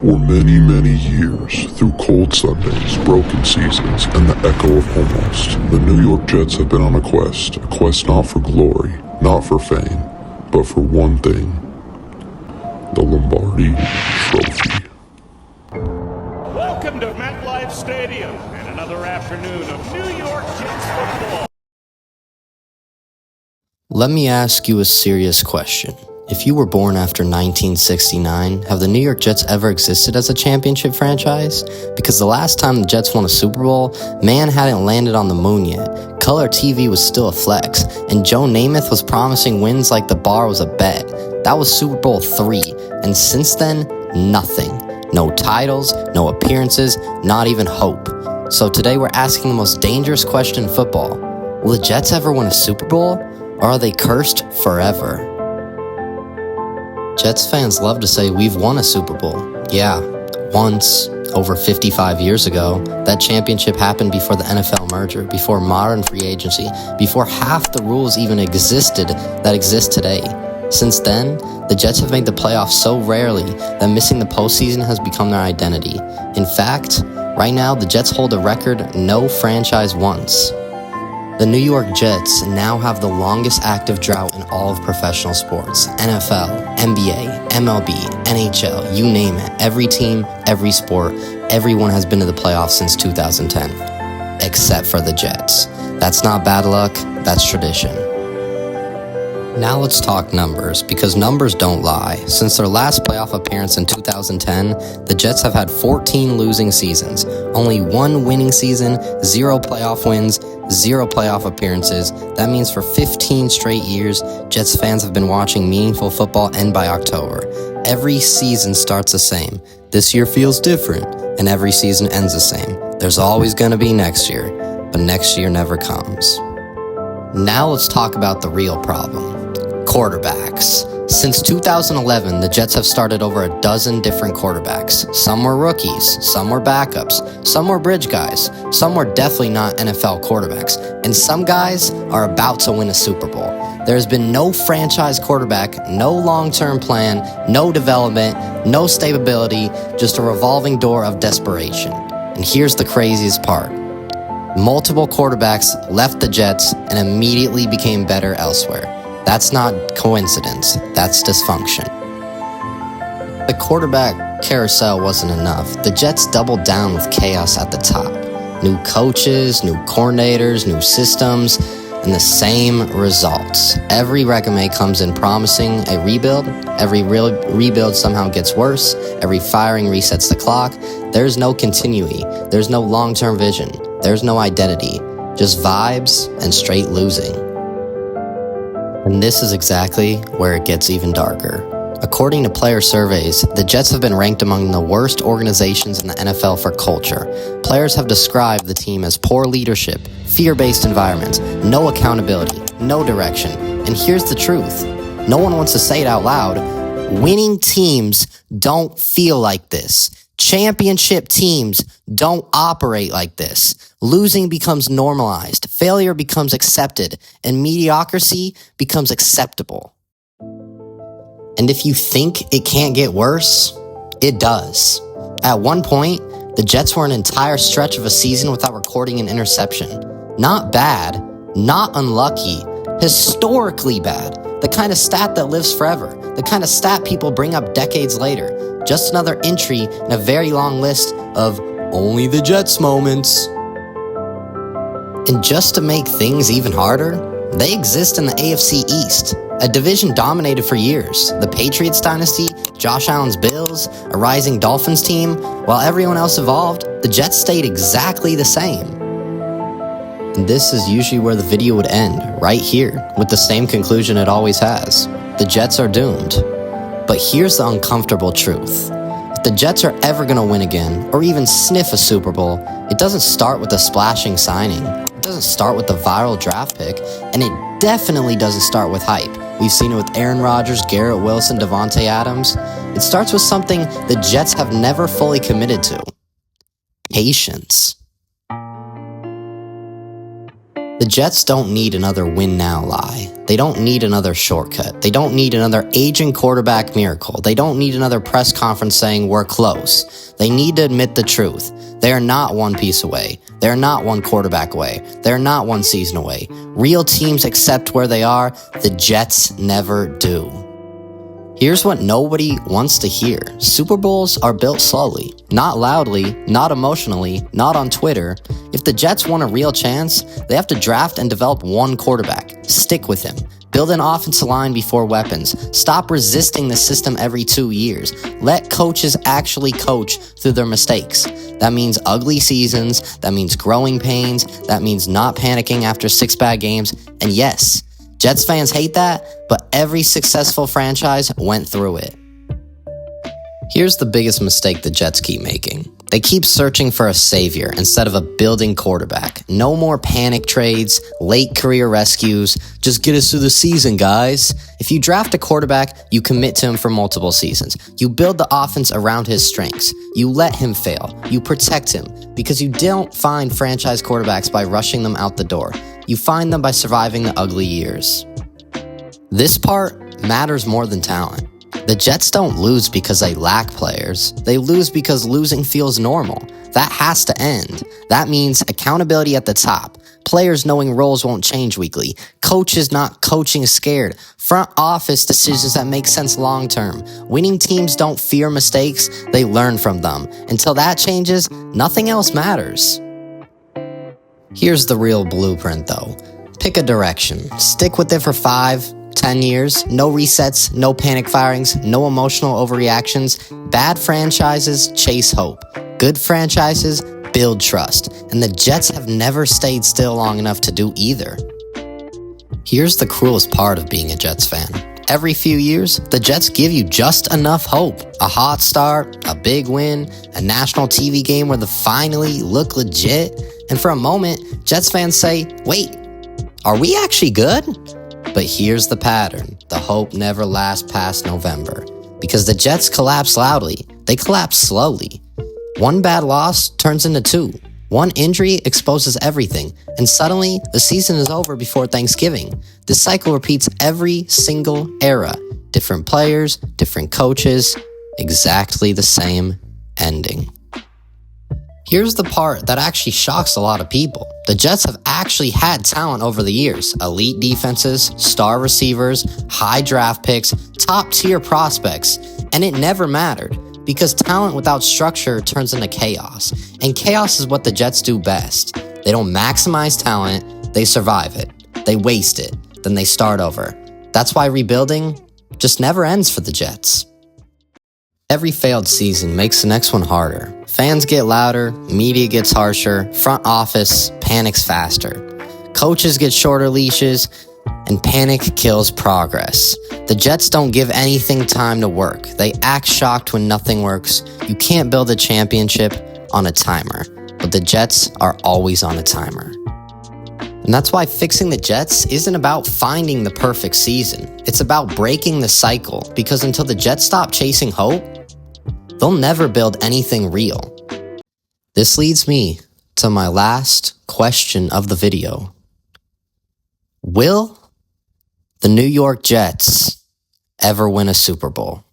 For many, many years, through cold Sundays, broken seasons, and the echo of almost, the New York Jets have been on a quest not for glory, not for fame, but for one thing: the Lombardi Trophy. Welcome to MetLife Stadium and another afternoon of New York Jets football. Let me ask you a serious question. If you were born after 1969, have the New York Jets ever existed as a championship franchise? Because the last time the Jets won a Super Bowl, man hadn't landed on the moon yet, color TV was still a flex, and Joe Namath was promising wins like the bar was a bet. That was Super Bowl III, and since then, nothing. No titles, no appearances, not even hope. So today we're asking the most dangerous question in football. Will the Jets ever win a Super Bowl, or are they cursed forever? Jets fans love to say we've won a Super Bowl. Yeah, once, over 55 years ago. That championship happened before the NFL merger, before modern free agency, before half the rules even existed that exist today. Since then, the Jets have made the playoffs so rarely that missing the postseason has become their identity. In fact, right now the Jets hold a record no franchise once. The New York Jets now have the longest active drought in all of professional sports. NFL, NBA, MLB, NHL, you name it. Every team, every sport, everyone has been to the playoffs since 2010. Except for the Jets. That's not bad luck, that's tradition. Now let's talk numbers, because numbers don't lie. Since their last playoff appearance in 2010, the Jets have had 14 losing seasons, only one winning season, 0 playoff wins, 0 playoff appearances. That means for 15 straight years, Jets fans have been watching meaningful football end by October. Every season starts the same. This year feels different, and every season ends the same. There's always going to be next year, but next year never comes. Now let's talk about the real problem. Quarterbacks. Since 2011, the Jets have started over a dozen different quarterbacks. Some were rookies, some were backups, some were bridge guys, some were definitely not NFL quarterbacks, and some guys are about to win a Super Bowl. There has been no franchise quarterback, no long-term plan, no development, no stability, just a revolving door of desperation. And here's the craziest part. Multiple quarterbacks left the Jets and immediately became better elsewhere. That's not coincidence, that's dysfunction. The quarterback carousel wasn't enough. The Jets doubled down with chaos at the top. New coaches, new coordinators, new systems, and the same results. Every resume comes in promising a rebuild. Every rebuild somehow gets worse. Every firing resets the clock. There's no continuity. There's no long-term vision. There's no identity. Just vibes and straight losing. And this is exactly where it gets even darker. According to player surveys, the Jets have been ranked among the worst organizations in the NFL for culture. Players have described the team as poor leadership, fear-based environments, no accountability, no direction. And here's the truth. No one wants to say it out loud. Winning teams don't feel like this. Championship teams don't operate like this. Losing becomes normalized, failure becomes accepted, and mediocrity becomes acceptable. And if you think it can't get worse, it does. At one point, the Jets were an entire stretch of a season without recording an interception. Not bad, not unlucky, historically bad. The kind of stat that lives forever. The kind of stat people bring up decades later. Just another entry in a very long list of only the Jets moments. And just to make things even harder, they exist in the AFC East, a division dominated for years. The Patriots dynasty, Josh Allen's Bills, a rising Dolphins team. While everyone else evolved, the Jets stayed exactly the same. And this is usually where the video would end, right here, with the same conclusion it always has. The Jets are doomed. But here's the uncomfortable truth. If the Jets are ever going to win again, or even sniff a Super Bowl, it doesn't start with a splashing signing. It doesn't start with the viral draft pick, and it definitely doesn't start with hype. We've seen it with Aaron Rodgers, Garrett Wilson, Devontae Adams. It starts with something the Jets have never fully committed to. Patience. The Jets don't need another win now lie. They don't need another shortcut. They don't need another aging quarterback miracle. They don't need another press conference saying we're close. They need to admit the truth. They are not one piece away. They are not one quarterback away. They are not one season away. Real teams accept where they are. The Jets never do. Here's what nobody wants to hear. Super Bowls are built slowly, not loudly, not emotionally, not on Twitter. If the Jets want a real chance, they have to draft and develop one quarterback. Stick with him. Build an offensive line before weapons. Stop resisting the system every 2 years. Let coaches actually coach through their mistakes. That means ugly seasons. That means growing pains. That means not panicking after 6 bad games. And yes, Jets fans hate that, but every successful franchise went through it. Here's the biggest mistake the Jets keep making. They keep searching for a savior instead of a building quarterback. No more panic trades, late career rescues. Just get us through the season, guys. If you draft a quarterback, you commit to him for multiple seasons. You build the offense around his strengths. You let him fail. You protect him because you don't find franchise quarterbacks by rushing them out the door. You find them by surviving the ugly years. This part matters more than talent. The Jets don't lose because they lack players. They lose because losing feels normal. That has to end. That means accountability at the top. Players knowing roles won't change weekly. Coaches not coaching scared. Front office decisions that make sense long term. Winning teams don't fear mistakes. They learn from them. Until that changes, nothing else matters. Here's the real blueprint though. Pick a direction. Stick with it for 5-10 years. No resets, no panic firings, no emotional overreactions. Bad franchises chase hope. Good franchises build trust. And the Jets have never stayed still long enough to do either. Here's the cruelest part of being a Jets fan. Every few years, the Jets give you just enough hope. A hot start, a big win, a national TV game where they finally look legit. And for a moment, Jets fans say, wait, are we actually good? But here's the pattern. The hope never lasts past November. Because the Jets collapse loudly. They collapse slowly. One bad loss turns into 2. One injury exposes everything. And suddenly, the season is over before Thanksgiving. This cycle repeats every single era. Different players, different coaches, exactly the same ending. Here's the part that actually shocks a lot of people. The Jets have actually had talent over the years. Elite defenses, star receivers, high draft picks, top-tier prospects. And it never mattered because talent without structure turns into chaos. And chaos is what the Jets do best. They don't maximize talent, they survive it. They waste it, then they start over. That's why rebuilding just never ends for the Jets. Every failed season makes the next one harder. Fans get louder, media gets harsher, front office panics faster. Coaches get shorter leashes, and panic kills progress. The Jets don't give anything time to work. They act shocked when nothing works. You can't build a championship on a timer, but the Jets are always on a timer. And that's why fixing the Jets isn't about finding the perfect season. It's about breaking the cycle, because until the Jets stop chasing hope, they'll never build anything real. This leads me to my last question of the video. Will the New York Jets ever win a Super Bowl?